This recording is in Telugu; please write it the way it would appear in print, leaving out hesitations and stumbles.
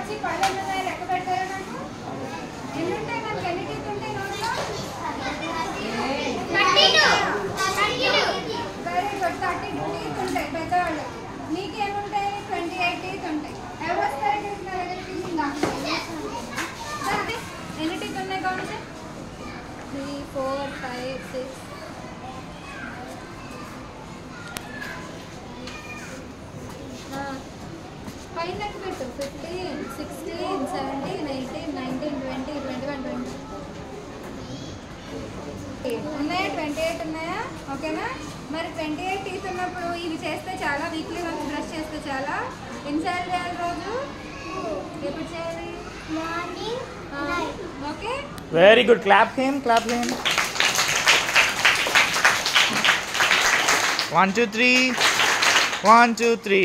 వచ్చి పళ్ళు లెక్క పెట్టారా నాకు? ఎన్ని ఉంటాయి మనకి? ఎన్ని టీత్ ఉంటాయి నోట్లో? Very good. 32 టీత్ ఉంటాయి పెద్దవాళ్ళు. నీకేముంటాయి? 28 టీత్ ఉంటాయి. ఎవరు వస్తారు టీత్ నా దగ్గరికి? ఎన్ని టీత్ ఉన్నాయి కావచ్చు? 3 4 5 6 పైన పెట్టు. 15 16 17 18 19 20 21 22 ఉన్నాయా? 28 ఉన్నాయా? ఓకేనా? మరి 28 టీత్ ఉన్నప్పుడు ఇవి చేస్తే చాలా, వీక్లీ వన్స్ బ్రష్ చేస్తే చాలా. ఎన్నిసార్లు చేయాలి రోజు? ఎప్పుడు చేయాలి? Morning night. Okay, very good. Clap him. 1 2 3 1 2 3